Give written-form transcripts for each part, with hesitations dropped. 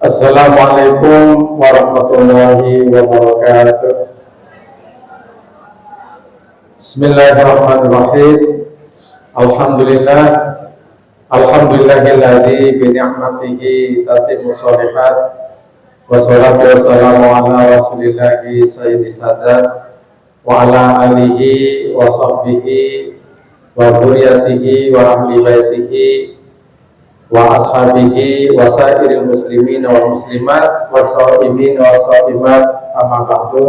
Assalamualaikum warahmatullahi wabarakatuh. Bismillahirrahmanirrahim. Alhamdulillahilladzi bi ni'matihi tatimmu shalihat. Wassalatu wassalamu ala rasulillahi sayyidi sadat wa ala alihi wa sahbihi wa dzurriyyatihi wa ahli baitihi wa ashabihi wa sairil muslimin wal muslimat wa shaimin wa shaimat amma ba'du.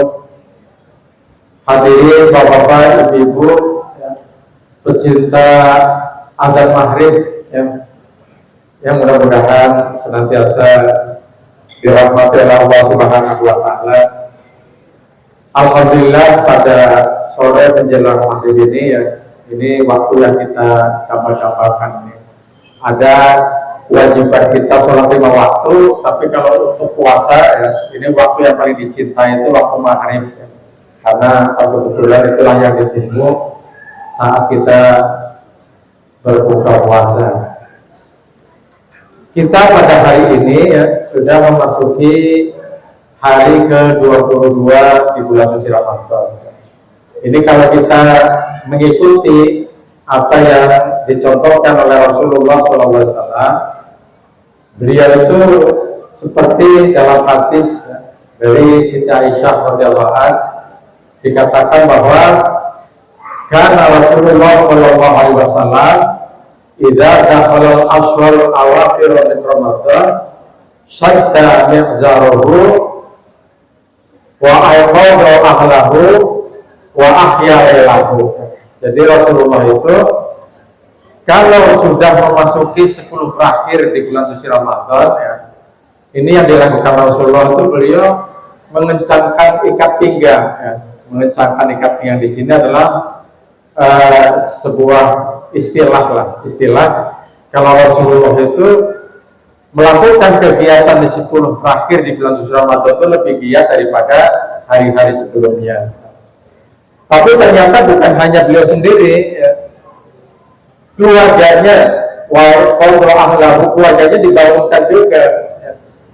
Hadirin bapak-bapak, ibu-ibu, pecinta adzan maghrib yang mudah-mudahan senantiasa dirahmati oleh Allah Subhanahu wa taala. Alhamdulillah pada sore menjelang maghrib ini waktu yang kita tambah-tambahkan ini. Ada kewajiban kita sholat 5 waktu, tapi kalau untuk puasa ini waktu yang paling dicintai itu waktu maghrib karena kebetulan itulah yang ditunggu saat kita berbuka puasa. Kita pada hari ini sudah memasuki hari ke-22 di bulan suci Ramadan. Ini kalau kita mengikuti apa yang dicontohkan oleh Rasulullah SAW, beliau itu seperti dalam hadis dari Siti Aisyah radhiyallahu anha dikatakan bahwa karena Rasulullah SAW idza dakhala al-ashhur awakhir min Ramadan shadda mi'zarahu wa ayqadha ahlahu wa ahya lahu. Jadi Rasulullah itu kalau sudah memasuki 10 terakhir di bulan suci Ramadan ini yang dilakukan Rasulullah itu beliau mengencangkan ikat pinggang. Mengencangkan ikat pinggang di sini adalah sebuah istilah kalau Rasulullah itu melakukan kegiatan di 10 terakhir di bulan suci Ramadan itu lebih giat daripada hari-hari sebelumnya. Tapi ternyata bukan hanya beliau sendiri, keluarganya, keluarganya dibangunkan juga.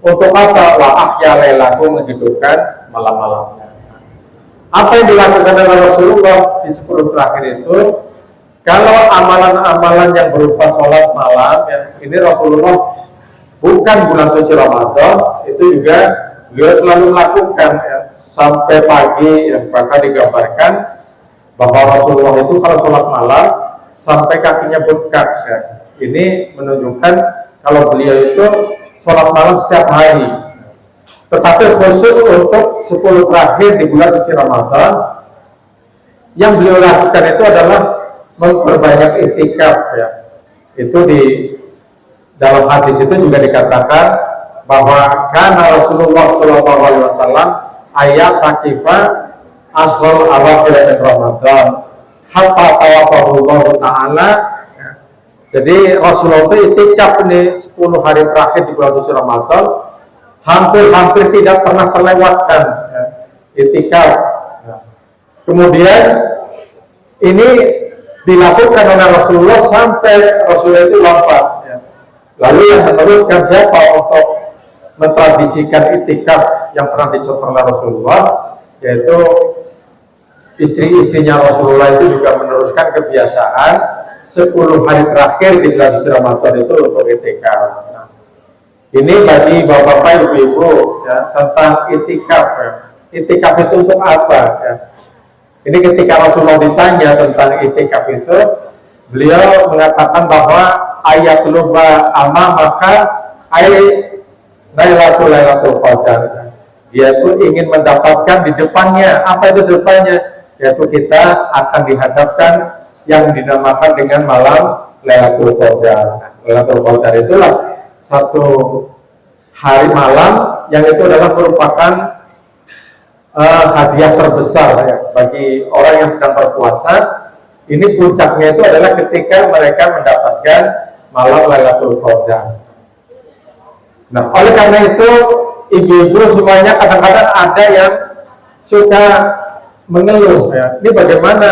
Untuk apa? Wa ahya lailahu, menghidupkan malam-malamnya. Apa yang dilakukan oleh Rasulullah di 10 terakhir itu? Kalau amalan-amalan yang berupa sholat malam, ini Rasulullah bukan bulan suci Ramadan, itu juga beliau selalu melakukan sampai pagi. Bahkan digambarkan bahwa Rasulullah itu kalau sholat malam sampai kakinya bengkak. Ini menunjukkan kalau beliau itu sholat malam setiap hari. Tetapi khusus untuk 10 terakhir di bulan suci Ramadan, yang beliau lakukan itu adalah memperbanyak i'tikaf. Itu di dalam hadis itu juga dikatakan bahwa karena Rasulullah SAW ayat takifa asal awakhir min Ramadan hatta tawaffahu ta'ala. Jadi Rasulullah itu i'tikaf nih 10 hari terakhir di bulan suci Ramadan, hampir tidak pernah terlewatkan i'tikaf. Kemudian ini dilakukan oleh Rasulullah sampai Rasulullah itu wafat. Lalu yang meneruskan siapa untuk mentradisikan i'tikaf yang pernah dicontoh oleh Rasulullah, yaitu istri-istrinya Rasulullah itu juga meneruskan kebiasaan 10 hari terakhir di bulan suci Ramadan itu untuk i'tikaf. Ini bagi bapak-bapak, ibu-ibu tentang i'tikaf. I'tikaf itu untuk apa? Ini ketika Rasulullah ditanya tentang i'tikaf itu, beliau mengatakan bahwa ayat luba maka Lailatul Qadar. Dia itu ingin mendapatkan di depannya. Apa itu depannya? Yaitu kita akan dihadapkan yang dinamakan dengan malam Lailatul Qadar. Lailatul Qadar itulah satu hari malam yang itu adalah merupakan hadiah terbesar bagi orang yang sedang berpuasa. Ini puncaknya itu adalah ketika mereka mendapatkan malam Lailatul Qadar. Nah, oleh karena itu ibu-ibu semuanya kadang-kadang ada yang suka mengeluh. Ini bagaimana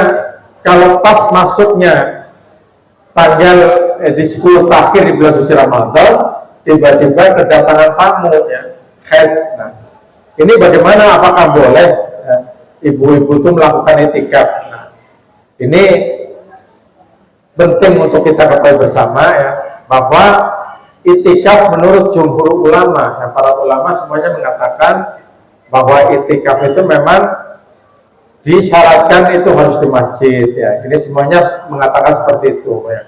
kalau pas masuknya tanggal di 10 terakhir di bulan suci Ramadan tiba-tiba kedatangan tamu ya, haid. Nah, ini bagaimana? Apakah boleh ya, ibu-ibu itu melakukan itikaf? Nah, ini penting untuk kita ketahui bersama ya, bahwa itikaf menurut jumhur ulama, ya, para ulama semuanya mengatakan bahwa itikaf itu memang disyaratkan itu harus di masjid ya. Ini semuanya mengatakan seperti itu ya.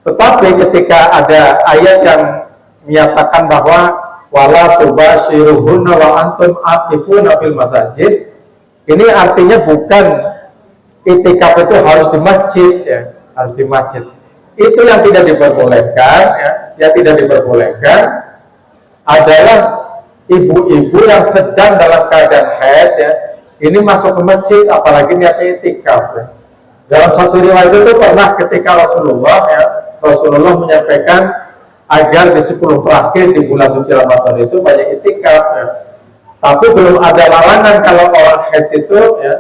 Tetapi ketika ada ayat yang menyatakan bahwa wala tubashiruhunna wa antum aqifuna fil masajid, ini artinya bukan itikaf itu harus di masjid ya, harus di masjid. Itu yang tidak diperbolehkan ya, yang tidak diperbolehkan adalah ibu-ibu yang sedang dalam keadaan haid ya, ini masuk ke masjid, apalagi niatnya itikaf ya. Dalam satu riwayat itu pernah ketika Rasulullah menyampaikan agar di 10 terakhir di bulan suci Ramadan itu banyak itikaf ya. Tapi belum ada larangan kalau orang haid itu ya,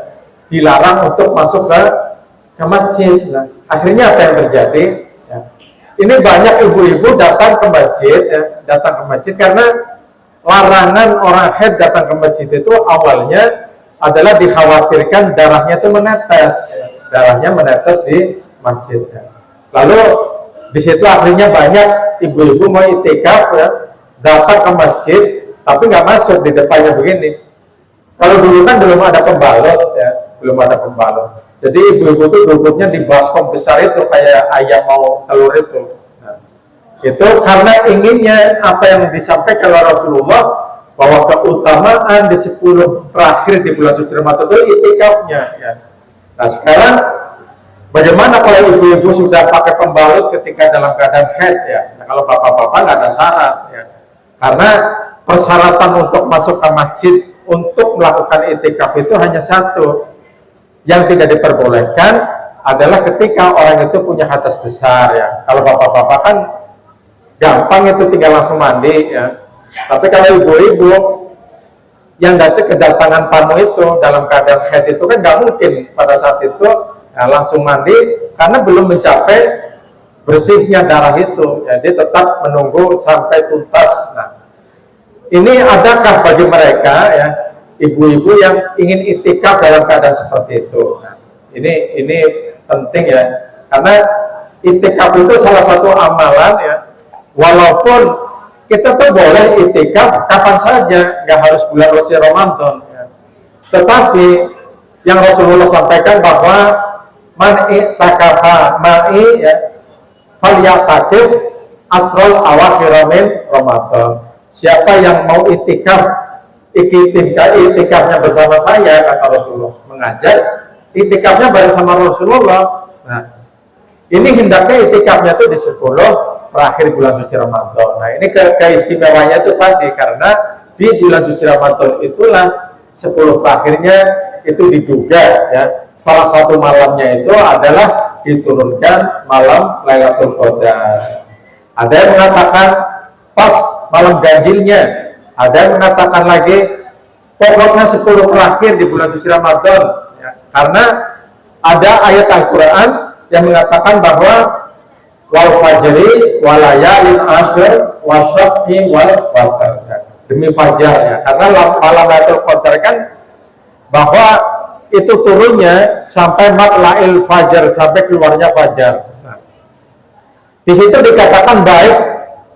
dilarang untuk masuk ke masjid. Nah, akhirnya apa yang terjadi? Ya. Ini banyak ibu-ibu datang ke masjid ya, datang ke masjid karena larangan orang haid datang ke masjid itu awalnya adalah dikhawatirkan darahnya itu menetes, ya. Darahnya menetes di masjid. Ya. Lalu di situ akhirnya banyak ibu-ibu mau itikaf ya, datang ke masjid tapi nggak masuk, di depannya begini. Kalau dulu kan belum ada pembalut ya, belum ada pembalut. Jadi ibu-ibu itu duduknya di baskom besar itu kayak ayam mau telur itu. Nah, itu karena inginnya apa yang disampaikan oleh Rasulullah bahwa keutamaan di 10 terakhir di bulan suci Ramadan itu itikafnya ya. Nah sekarang bagaimana kalau ibu-ibu sudah pakai pembalut ketika dalam keadaan haid ya? Nah, kalau bapak-bapak nggak ada syarat ya, karena persyaratan untuk masuk ke masjid untuk melakukan itikaf itu hanya satu. Yang tidak diperbolehkan adalah ketika orang itu punya hadas besar ya. Kalau bapak-bapak kan gampang itu tinggal langsung mandi ya. Tapi kalau ibu-ibu yang kedatangan tamu itu dalam keadaan haid itu kan nggak mungkin pada saat itu ya, langsung mandi karena belum mencapai bersihnya darah itu. Ya, dia tetap menunggu sampai tuntas. Nah, ini adakah bagi mereka ya ibu-ibu yang ingin itikaf dalam keadaan seperti itu? Nah, ini penting ya, karena itikaf itu salah satu amalan ya. Walaupun kita tuh boleh itikaf kapan saja, nggak harus bulan suci Ramadan. Ya. Tetapi yang Rasulullah sampaikan bahwa man i'takafa ma'i ya, falyatakif asrul awakhir min Ramadan. Siapa yang mau itikafnya bersama saya, kata Rasulullah, mengajak itikafnya bareng sama Rasulullah. Nah, ini hendaknya itikafnya itu di 10 terakhir bulan suci Ramadan. Nah, ini keistimewaannya itu tadi, karena di bulan suci Ramadan itulah 10 terakhirnya itu diduga ya, salah satu malamnya itu adalah diturunkan malam Lailatul Qadar. Ada yang mengatakan pas malam ganjilnya, ada yang mengatakan lagi pokoknya 10 terakhir di bulan suci Ramadan ya, karena ada ayat Al-Quran yang mengatakan bahwa wal fajri walayalin asyr wasyaf'i wal watar, demi fajar ya, karena malam Lailatul Qadar kan bahwa itu turunnya sampai matla'il fajar, sampai keluarnya fajar. Nah, di situ dikatakan baik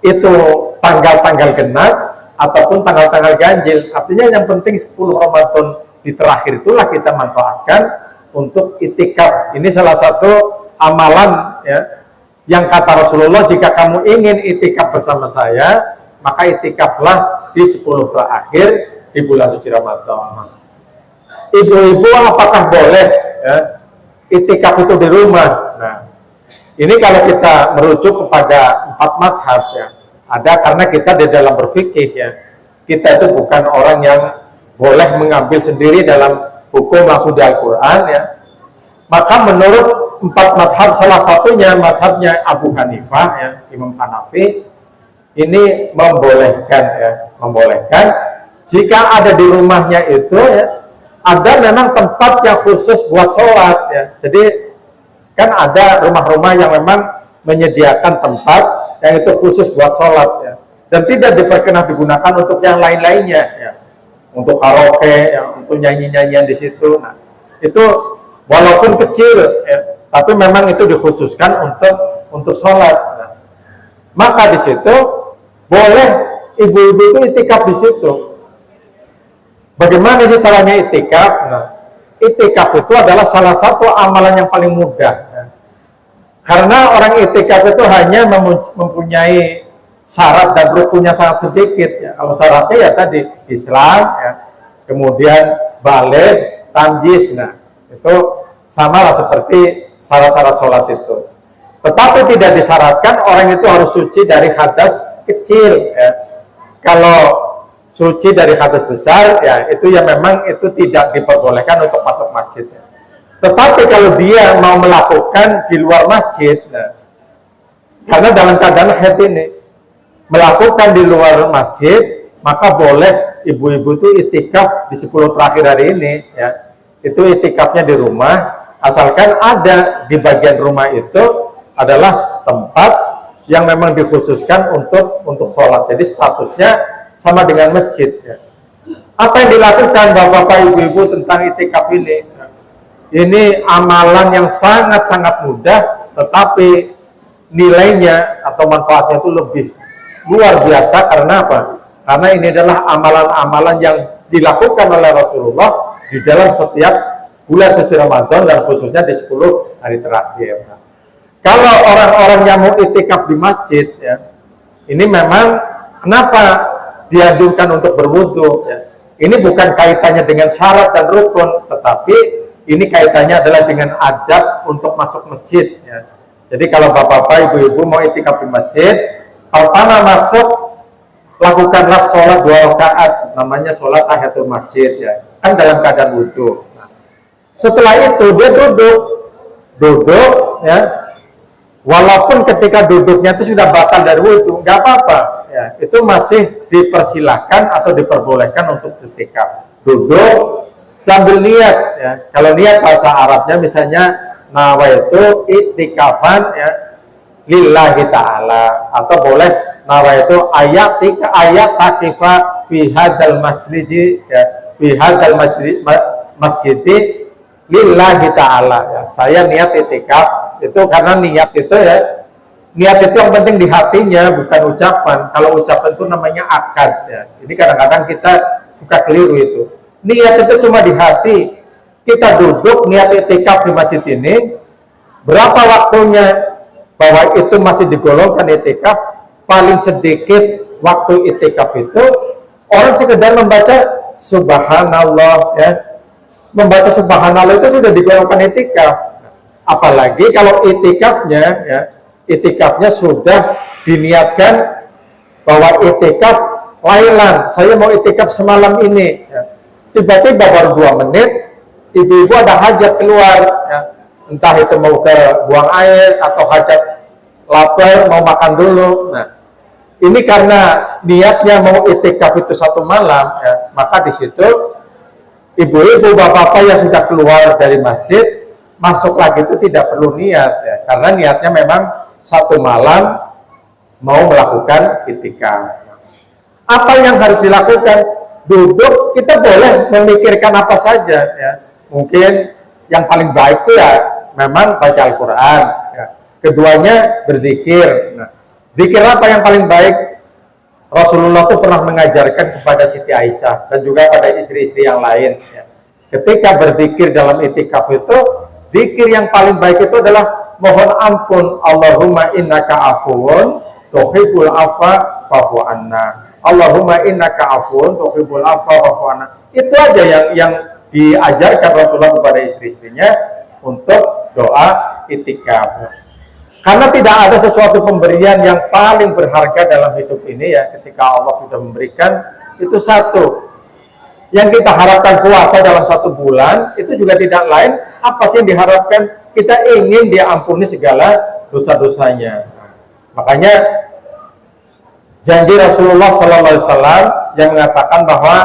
itu tanggal-tanggal genap ataupun tanggal-tanggal ganjil. Artinya yang penting 10 Ramadan di terakhir itulah kita manfaatkan untuk itikaf. Ini salah satu amalan ya, yang kata Rasulullah, jika kamu ingin itikaf bersama saya, maka itikaflah di 10 terakhir di bulan suci Ramadan. Ibu-ibu apakah boleh ya, itikaf itu di rumah? Nah, ini kalau kita merujuk kepada 4 mazhab ya, ada karena kita di dalam berfikih ya, kita itu bukan orang yang boleh mengambil sendiri dalam hukum langsung di Al-Quran ya. Maka menurut 4 mazhab, salah satunya mazhabnya Abu Hanifah ya, Imam Hanafi, ini membolehkan ya, membolehkan jika ada di rumahnya itu ya, ada memang tempat yang khusus buat sholat ya. Jadi kan ada rumah-rumah yang memang menyediakan tempat yang itu khusus buat sholat ya. dan tidak diperkenan digunakan untuk yang lain-lainnya, ya. Untuk karaoke, ya, untuk nyanyi-nyanyian di situ. Nah, itu walaupun kecil, ya, tapi memang itu dikhususkan untuk sholat. Nah, maka di situ boleh ibu-ibu itu itikaf di situ. Bagaimana sih caranya itikaf? Nah, itikaf itu adalah salah satu amalan yang paling mudah. Ya. Karena orang itikaf itu hanya mempunyai syarat dan rukunnya sangat sedikit. Ya. Kalau syaratnya ya tadi Islam, ya. Kemudian balik, tamjiz. Nah, itu samalah seperti syarat-syarat sholat itu. Tetapi tidak disyaratkan orang itu harus suci dari hadas kecil. Ya. Kalau suci dari hadas besar, ya itu ya memang itu tidak diperbolehkan untuk masuk masjid. Ya. Tetapi kalau dia mau melakukan di luar masjid, nah, karena dalam keadaan haid ini melakukan di luar masjid, maka boleh ibu-ibu itu itikaf di 10 terakhir hari ini, ya. Itu itikafnya di rumah, asalkan ada di bagian rumah itu adalah tempat yang memang dikhususkan untuk sholat. Jadi statusnya sama dengan masjid. Ya. Apa yang dilakukan bapak-bapak ibu-ibu tentang itikaf ini? Ini amalan yang sangat-sangat mudah, tetapi nilainya atau manfaatnya itu lebih luar biasa. Karena apa? Karena ini adalah amalan-amalan yang dilakukan oleh Rasulullah di dalam setiap bulan suci Ramadan dan khususnya di 10 hari terakhir. Nah, kalau orang-orang yang mau itikaf di masjid, ya, ini memang kenapa dianjurkan untuk berwudu? Ya. Ini bukan kaitannya dengan syarat dan rukun, tetapi ini kaitannya adalah dengan adab untuk masuk masjid. Ya. Jadi kalau bapak-bapak, ibu-ibu mau itikaf di masjid, pertama masuk, lakukanlah sholat 2 rakaat, namanya sholat tahiyatul masjid, ya. Kan dalam keadaan wudu. Nah, setelah itu dia duduk, ya. Walaupun ketika duduknya itu sudah batal dari wudu, nggak apa-apa, ya. Itu masih dipersilahkan atau diperbolehkan untuk itikaf. Duduk sambil niat, ya. Kalau niat bahasa Arabnya misalnya nawaitu itikafan, ya, lillahi ta'ala, atau boleh nawaitu ayat takifa fi hadzal masjidi, ya, fi hadzal masjidi lillahi ta'ala, ya. Saya niat itikaf itu karena niat itu, ya, niat itu yang penting di hatinya, bukan ucapan. Kalau ucapan itu namanya akad, ya. Ini kadang-kadang kita suka keliru itu. Niat itu cuma di hati. Kita duduk niat itikaf di masjid ini, berapa waktunya bahwa itu masih digolongkan itikaf? Paling sedikit waktu itikaf itu orang sekedar membaca subhanallah, ya. Membaca subhanallah itu sudah digolongkan itikaf. Apalagi kalau itikafnya, ya, itikafnya sudah diniatkan bahwa itikaf lailan, saya mau itikaf semalam ini, ya. Tiba-tiba baru 2 menit ibu-ibu ada hajat keluar, ya. Entah itu mau ke buang air atau hajat lapar, mau makan dulu. Nah, ini karena niatnya mau itikaf itu 1 malam, ya, maka di situ ibu-ibu, bapak-bapak yang sudah keluar dari masjid masuk lagi itu tidak perlu niat, ya, karena niatnya memang 1 malam mau melakukan itikaf. Apa yang harus dilakukan? Duduk, kita boleh memikirkan apa saja, ya. Mungkin yang paling baik itu ya memang baca Al-Quran, ya. Keduanya berzikir. Nah, zikir apa yang paling baik? Rasulullah itu pernah mengajarkan kepada Siti Aisyah dan juga pada istri-istri yang lain, ya. Ketika berzikir dalam itikaf itu, zikir yang paling baik itu adalah mohon ampun, Allahumma innaka afuwun tuhibbul afwa fa'fu anna. Allahumma innaka afuwun tuhibbul afwa fa'fu anna. Itu aja yang diajarkan Rasulullah kepada istri-istrinya untuk doa itikaf. Karena tidak ada sesuatu pemberian yang paling berharga dalam hidup ini, ya, ketika Allah sudah memberikan, itu satu. Yang kita harapkan puasa dalam 1 bulan, itu juga tidak lain, apa sih yang diharapkan? Kita ingin dia ampuni segala dosa-dosanya. Makanya janji Rasulullah SAW yang mengatakan bahwa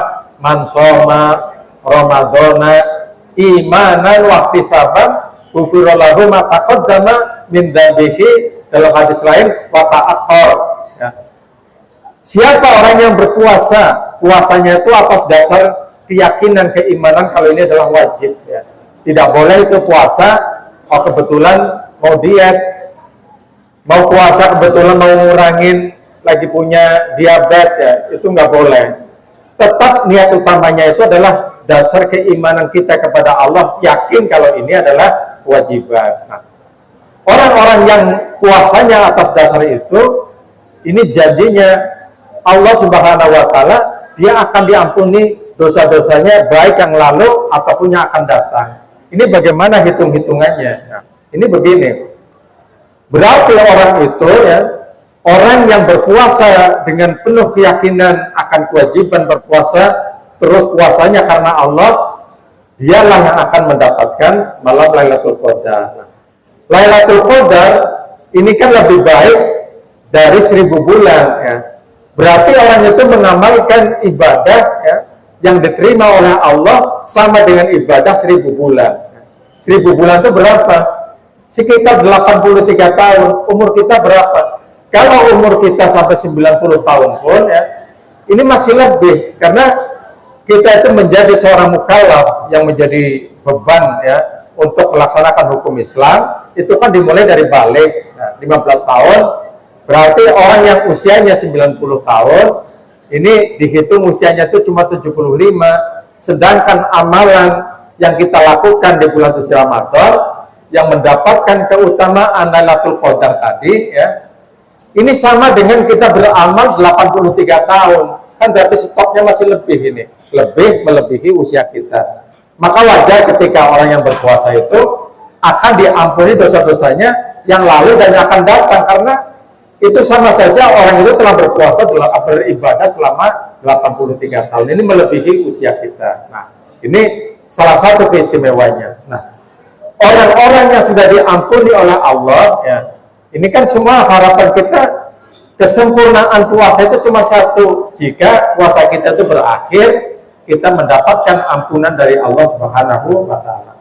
man shoma Ramadhana imanan wa ihtisaban ghufira lahu ma taqaddama min dzambihi, dalam hadis lain wa ta'akhkhar, ya. Siapa orang yang berpuasa, puasanya itu atas dasar keyakinan, keimanan kalau ini adalah wajib. Ya. Tidak boleh itu puasa, oh kebetulan mau diet, mau puasa kebetulan mau ngurangin, lagi punya diabetes, ya, itu nggak boleh. Tetap niat utamanya itu adalah dasar keimanan kita kepada Allah, yakin kalau ini adalah kewajiban. Nah, orang-orang yang puasanya atas dasar itu, ini janjinya Allah Subhanahu wa Ta'ala, dia akan diampuni dosa-dosanya baik yang lalu ataupun yang akan datang. Ini bagaimana hitung-hitungannya? Nah, ini begini. Berarti orang itu ya, orang yang berpuasa dengan penuh keyakinan akan kewajiban berpuasa, terus puasanya karena Allah, dialah yang akan mendapatkan malam Lailatul Qadar. Nah, Lailatul Qadar ini kan lebih baik dari 1000 bulan ya. Berarti orang itu mengamalkan ibadah ya, yang diterima oleh Allah sama dengan ibadah 1000 bulan. 1000 bulan itu berapa? Sekitar 83 tahun. Umur kita berapa? Kalau umur kita sampai 90 tahun pun ya, ini masih lebih karena kita itu menjadi seorang mukallaf yang menjadi beban ya untuk melaksanakan hukum Islam. Itu kan dimulai dari balik, nah, 15 tahun. Berarti orang yang usianya 90 tahun, ini dihitung usianya itu cuma 75, sedangkan amalan yang kita lakukan di bulan suci Ramadan, yang mendapatkan keutamaan Lailatul Qadar tadi, ya, ini sama dengan kita beramal 83 tahun, kan berarti stoknya masih lebih ini, lebih melebihi usia kita. Maka wajar ketika orang yang berpuasa itu akan diampuni dosa-dosanya yang lalu dan yang akan datang, karena itu sama saja orang itu telah berpuasa, beribadah selama 83 tahun. Ini melebihi usia kita. Nah, ini salah satu keistimewanya. Nah, orang-orang yang sudah diampuni oleh Allah, ya, ini kan semua harapan kita, kesempurnaan puasa itu cuma satu. Jika puasa kita itu berakhir, kita mendapatkan ampunan dari Allah Subhanahu wa Ta'ala.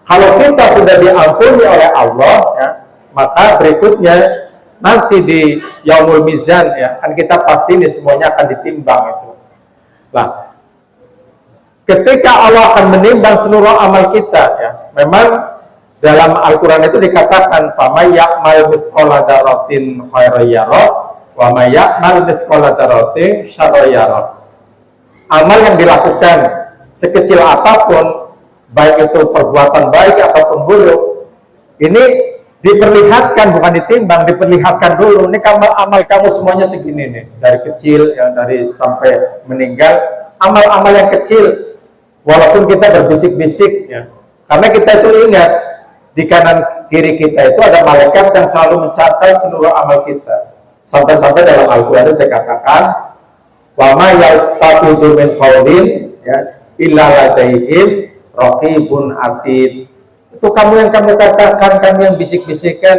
Kalau kita sudah diampuni oleh Allah, ya, maka berikutnya nanti di Yaumul Mizan ya, kan kita pasti ini semuanya akan ditimbang itu. Nah, ketika Allah akan menimbang seluruh amal kita ya, memang dalam Al-Qur'an itu dikatakan famay ya'mal mithqala dzarratin khairan yara wa may ya'mal mithqala dzarratin syarran yara. Amal yang dilakukan sekecil apapun, baik itu perbuatan baik ataupun buruk, ini diperlihatkan, bukan ditimbang, diperlihatkan dulu. Ini amal kamu semuanya segini nih, dari kecil ya, dari sampai meninggal, amal-amal yang kecil, walaupun kita berbisik-bisik ya, karena kita itu ingat di kanan kiri kita itu ada malaikat yang selalu mencatat seluruh amal kita. Sampai-sampai dalam Al-Quran itu dikatakan wa ma yaltafidu min qaulin ya illa ladaihim raqibun atid. Itu kamu yang kamu katakan, kamu yang bisik-bisikan,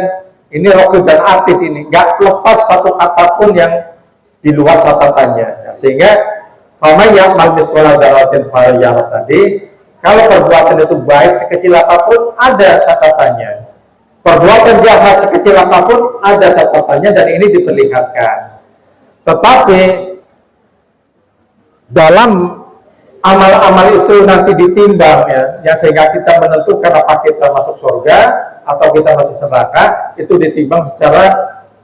ini raqib dan atid, ini nggak lepas satu kata pun yang di luar catatannya. Ya, sehingga fama ya'mal mithqala dzarratin khairan yara tadi, kalau perbuatan itu baik sekecil apapun ada catatannya, perbuatan jahat sekecil apapun ada catatannya, dan ini diperlihatkan. Tetapi dalam amal-amal itu nanti ditimbang ya, sehingga kita menentukan apa kita masuk surga atau kita masuk neraka, itu ditimbang secara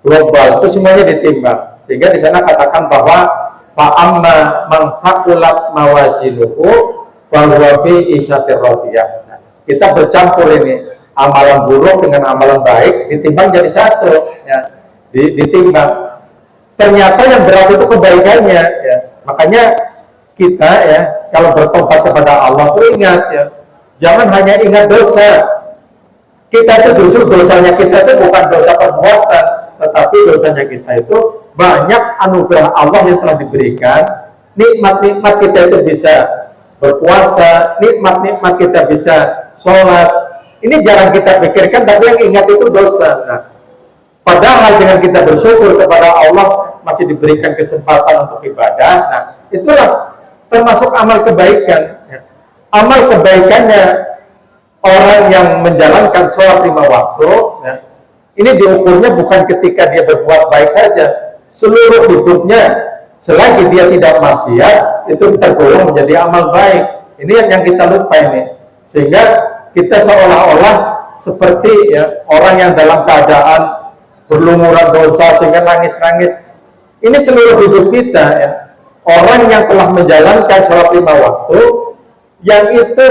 global, itu semuanya ditimbang. Sehingga di sana katakan bahwa fa amma man thaqulat mawazinuhu fa huwa fi isyatir radiyah. Nah, kita bercampur ini, amalan buruk dengan amalan baik ditimbang jadi satu ya, ditimbang. Ternyata yang berat itu kebaikannya ya. Makanya kita ya, kalau bertobat kepada Allah tuh ingat ya, jangan hanya ingat dosa. Kita itu justru dosanya kita itu bukan dosa perbuatan, tetapi dosanya kita itu banyak anugerah Allah yang telah diberikan. Nikmat-nikmat kita itu bisa berpuasa, nikmat-nikmat kita bisa sholat. Ini jarang kita pikirkan, tapi yang ingat itu dosa. Nah, padahal dengan kita bersyukur kepada Allah masih diberikan kesempatan untuk ibadah. Nah, itulah termasuk amal kebaikan. Amal kebaikannya orang yang menjalankan sholat 5 waktu ya, ini diukurnya bukan ketika dia berbuat baik saja, seluruh hidupnya selagi dia tidak maksiat itu tergolong menjadi amal baik. Ini yang kita lupa ini, sehingga kita seolah-olah seperti ya orang yang dalam keadaan berlumuran dosa sehingga nangis-nangis. Ini seluruh hidup kita ya. Orang yang telah menjalankan sholat 5 waktu, yang itu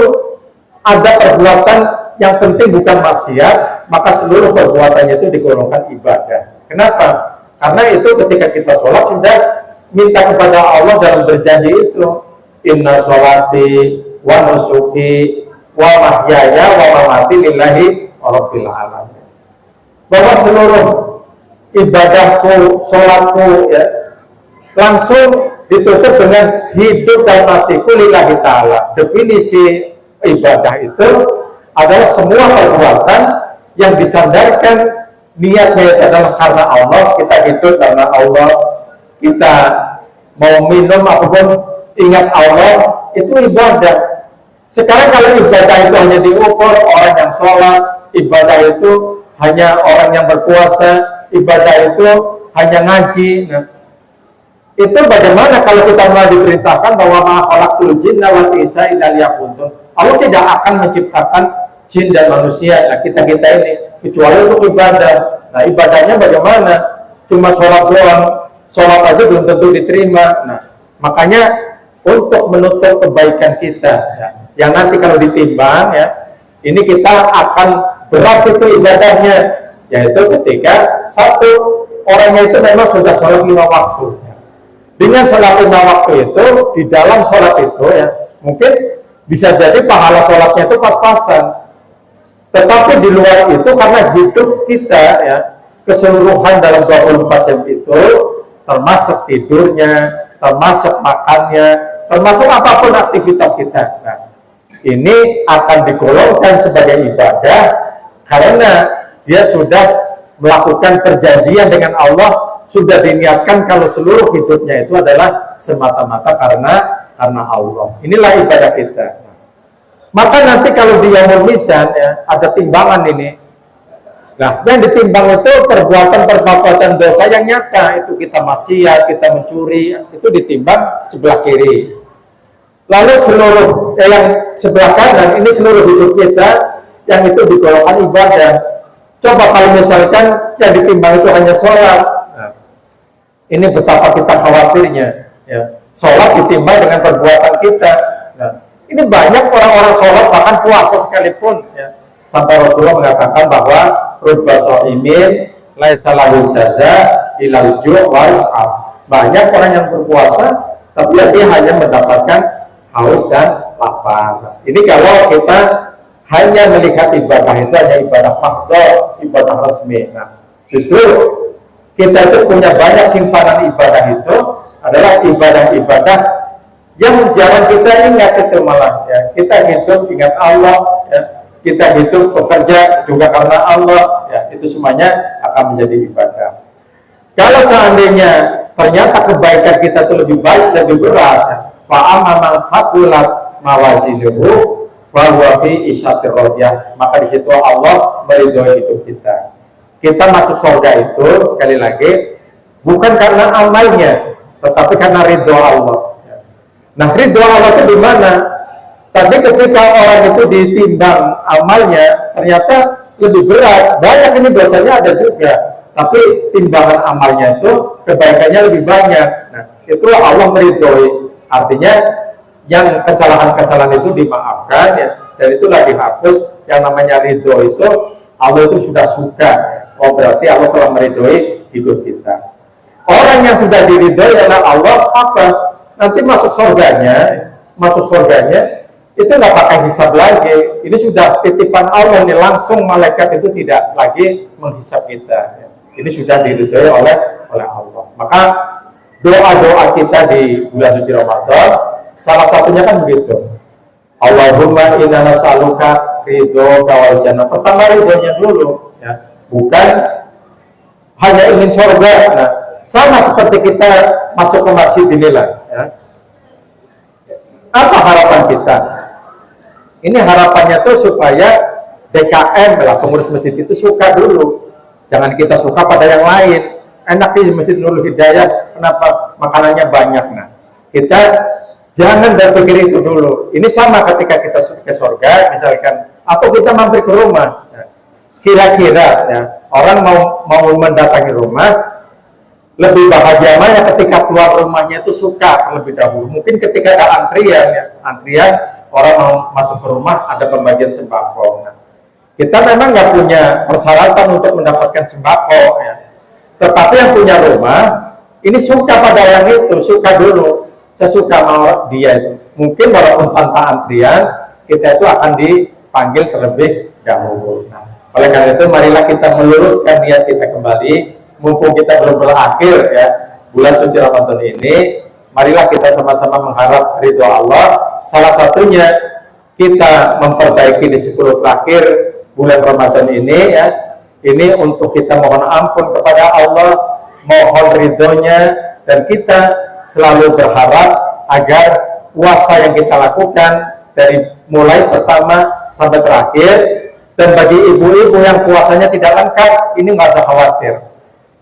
ada perbuatan yang penting bukan maksiat, maka seluruh perbuatannya itu digolongkan ibadah. Kenapa? Karena itu ketika kita sholat sudah minta kepada Allah dalam berjanji itu, inna sholati wa nusuki wa mahyaya wa mamati lillahi rabbil alamin. Bahwa seluruh ibadahku, sholatku ya, langsung ditutup dengan hidup dan matiku lillahi ta'ala. Definisi ibadah itu adalah semua perbuatan yang disandarkan niatnya itu adalah karena Allah. Kita hidup karena Allah, kita mau minum apapun ingat Allah, itu ibadah. Sekarang kalau ibadah itu hanya diukur orang yang sholat, ibadah itu hanya orang yang berpuasa, ibadah itu hanya ngaji. Nah, itu bagaimana kalau kita malah diperintahkan bahwa ma khalaqtul jinna wal insa illa liya'budun. Allah tidak akan menciptakan jin dan manusia. Nah, kita ini kecuali untuk ibadah. Nah, ibadahnya bagaimana? Cuma sholat doang. Sholat aja belum tentu diterima. Nah, makanya untuk menutup kebaikan kita, ya, yang nanti kalau ditimbang, ya, ini kita akan berat itu ibadahnya, yaitu ketika satu orangnya itu memang sudah sholat 5 waktu. Dengan sholat 5 waktu itu, di dalam sholat itu ya, mungkin bisa jadi pahala sholatnya itu pas-pasan. Tetapi di luar itu, karena hidup kita ya, keseluruhan dalam 24 jam itu, termasuk tidurnya, termasuk makannya, termasuk apapun aktivitas kita. Nah, ini akan digolongkan sebagai ibadah karena dia sudah melakukan perjanjian dengan Allah, sudah diniatkan kalau seluruh hidupnya itu adalah semata-mata karena Allah. Inilah ibadah kita. Maka nanti kalau di Yaumul Mizan ya, ada timbangan ini. Nah, yang ditimbang itu perbuatan dosa yang nyata, itu kita maksiat, kita mencuri, itu ditimbang sebelah kiri. Lalu seluruh yang sebelah kanan ini seluruh hidup kita yang itu digolongkan ibadah. Coba kalau misalkan yang ditimbang itu hanya sholat, nah, ini betapa kita khawatirnya. Ya. Sholat ditimbang dengan perbuatan kita. Nah, ini banyak orang-orang sholat bahkan puasa sekalipun. Ya. Sampai Rasulullah mengatakan bahwa rubba shaimin laisa lahu jaza ilal ju' wal as. Banyak orang yang berpuasa tapi dia hanya mendapatkan haus dan lapar. Ini kalau kita hanya melihat ibadah itu hanya ibadah mahdhah, ibadah resmi. Nah, justru kita itu punya banyak simpanan ibadah itu adalah ibadah-ibadah yang jarang kita ingat itu malah ya. Kita hidup ingat Allah ya. Kita hidup bekerja juga karena Allah ya, itu semuanya akan menjadi ibadah. Kalau seandainya ternyata kebaikan kita itu lebih baik, lebih berat, fa'amma man faqulat mawazinuhu wa huwa fi isyatir radiyah, maka di situ Allah meridhoi hidup kita. Kita masuk surga itu sekali lagi bukan karena amalnya, tetapi karena ridho Allah. Nah, ridho Allah itu di mana? Tadi ketika orang itu ditimbang amalnya, ternyata lebih berat. Banyak ini dosanya ada juga, tapi timbangan amalnya itu kebaikannya lebih banyak. Nah, itu Allah meridhoi. Artinya yang kesalahan-kesalahan itu dimaafkan ya, dan itulah dihapus. Yang namanya ridho itu Allah itu sudah suka. Oh, berarti Allah telah meridhoi hidup kita. Orang yang sudah diridhoi adalah Allah apa? Nanti masuk surganya itu nggak pakai hisab lagi. Ini sudah titipan Allah, ini langsung malaikat itu tidak lagi menghisab kita. Ini sudah diridhoi oleh Allah. Maka doa-doa kita di bulan suci Ramadan salah satunya kan begitu. Allahumma inna nas'aluka ridhoka wal jannah. Pertama ridhonya dulu ya. Bukan hanya ingin surga. Nah, sama seperti kita masuk ke masjid inilah ya. Apa harapan kita? Ini harapannya tuh supaya DKM lah, pengurus masjid itu suka dulu. Jangan kita suka pada yang lain. enak di Masjid Nurul Hidayah, kenapa makanannya banyak? Nah, kita jangan berpikir itu dulu. Ini sama ketika kita ke surga, misalkan, atau kita mampir ke rumah. Kira-kira ya, orang mau mendatangi rumah, lebih bahagia mana ketika tuan rumahnya itu suka terlebih dahulu. Mungkin ketika ada antrian, ya, orang mau masuk ke rumah ada pembagian sembako. Nah, kita memang nggak punya persyaratan untuk mendapatkan sembako, ya. Tetapi yang punya rumah ini suka pada yang itu, suka dulu. Saya suka sama dia itu. Mungkin walaupun tanpa antrian, kita itu akan dipanggil terlebih dahulu. Nah, oleh karena itu, marilah kita meluruskan niat kita kembali. Mumpung kita belum berakhir ya bulan suci Ramadan ini, marilah kita sama-sama mengharap ridho Allah. Salah satunya kita memperbaiki di 10 terakhir bulan Ramadan ini ya. Ini untuk kita mohon ampun kepada Allah, mohon ridhonya, dan kita selalu berharap agar puasa yang kita lakukan dari mulai pertama sampai terakhir, dan bagi ibu-ibu yang puasanya tidak lengkap, ini nggak usah khawatir.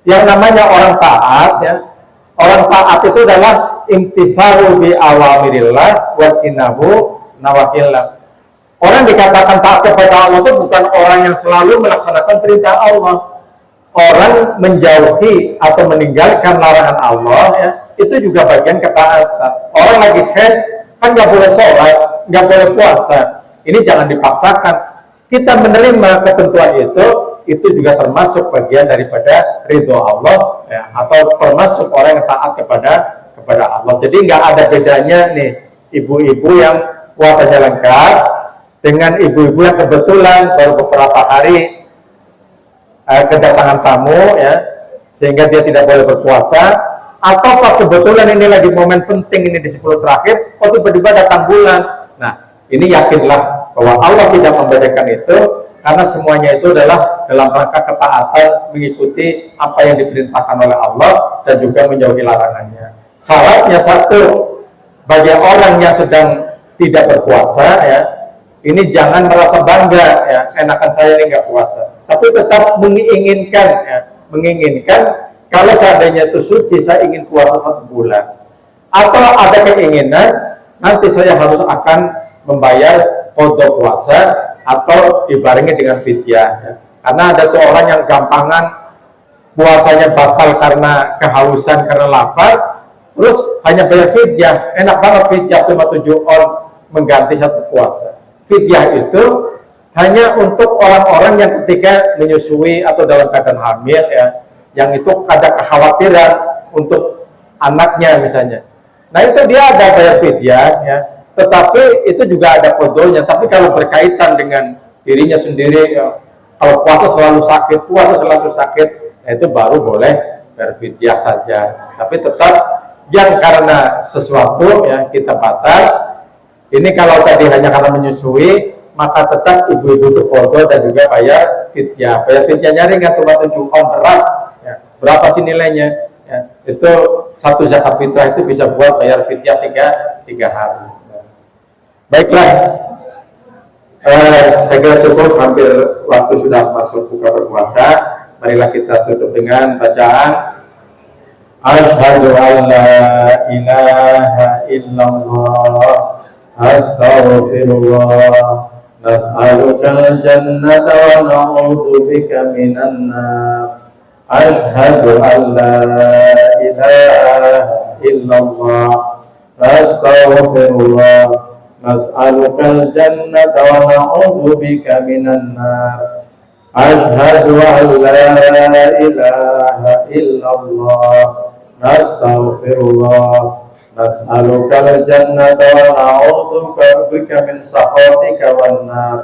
Yang namanya orang taat ya, orang taat itu adalah imtitsalu bi awamirillah wastinabu nawakillah. Orang dikatakan taat kepada Allah itu bukan orang yang selalu melaksanakan perintah Allah. Orang menjauhi atau meninggalkan larangan Allah ya, itu juga bagian ketaatan. Orang lagi head kan nggak boleh sholat, nggak boleh puasa. Ini jangan dipaksakan. Kita menerima ketentuan itu juga termasuk bagian daripada ridho Allah ya, atau termasuk orang yang taat kepada Allah. Jadi nggak ada bedanya nih ibu-ibu yang puasanya lengkap dengan ibu-ibu yang kebetulan baru beberapa hari kedatangan tamu ya, sehingga dia tidak boleh berpuasa, atau pas kebetulan ini lagi momen penting ini di 10 terakhir, kok tiba-tiba datang bulan. Nah, ini yakinlah bahwa Allah tidak membedakan itu, karena semuanya itu adalah dalam rangka ketaatan mengikuti apa yang diperintahkan oleh Allah dan juga menjauhi larangannya. Syaratnya satu, bagi orang yang sedang tidak berpuasa ya, ini jangan merasa bangga ya, enakan saya ini nggak puasa, tapi tetap menginginkan ya, menginginkan kalau seandainya itu suci, saya ingin puasa 1 bulan, atau ada keinginan nanti saya harus akan membayar qadha puasa atau dibarengi dengan fidyah ya. Karena ada tuh orang yang gampangan puasanya batal karena kehausan, karena lapar, terus hanya bayar fidyah. Enak banget fidyah, cuma 7 on mengganti 1 puasa. Fidyah itu hanya untuk orang-orang yang ketika menyusui atau dalam keadaan hamil ya, yang itu ada kekhawatiran untuk anaknya misalnya. Nah itu dia ada bayar fidyah ya, tetapi itu juga ada kodonya. Tapi kalau berkaitan dengan dirinya sendiri ya, kalau puasa selalu sakit, ya itu baru boleh berfidyah saja. Tapi tetap yang karena sesuatu ya kita batal. Ini kalau tadi hanya karena menyusui, maka tetap ibu-ibu itu qadha dan juga bayar fidyah. Bayar fidyahnya ringan, cuma 7 on beras. Ya. Berapa sih nilainya? Ya. Itu 1 zakat fitrah itu bisa buat bayar fidyah 3 hari. Ya. Baiklah, saya kira cukup, hampir waktu sudah masuk buka berpuasa. Marilah kita tutup dengan bacaan Asyhadu an la ilaha illallah astaghfirullah nas'alukal jannata wa na'udzu bika minan nar. Asyhadu an la ilaha illallah astaghfirullah nas'alukal jannata wa na'udzu bika minan nar. Asyhadu an la ilaha illallah nastaghfirullah nas'alukal jannata wa na'udzu bika min sakhatika wan nar.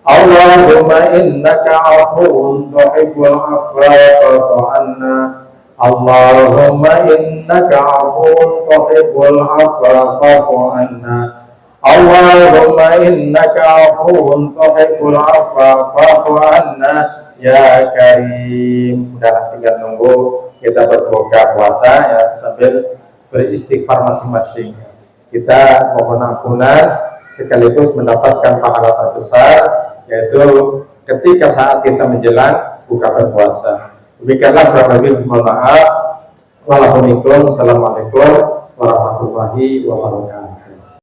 Allahumma innaka 'afuwun tuhibbul 'afwa fa'fu 'anna. Allahumma innaka 'afuwun tuhibbul 'afwa fa'fu 'anna. Allahumma innaka 'afuwun tuhibbul 'afwa fa'fu 'anna ya karim. Udah tinggal nunggu kita berbuka puasa ya, sambil beristighfar masing-masing. Kita mohon ampunan sekaligus mendapatkan pahala terbesar, yaitu ketika saat kita menjelang buka berpuasa. Demikianlah kurang lebih, mohon maaf. Wassalamualaikum warahmatullahi wabarakatuh.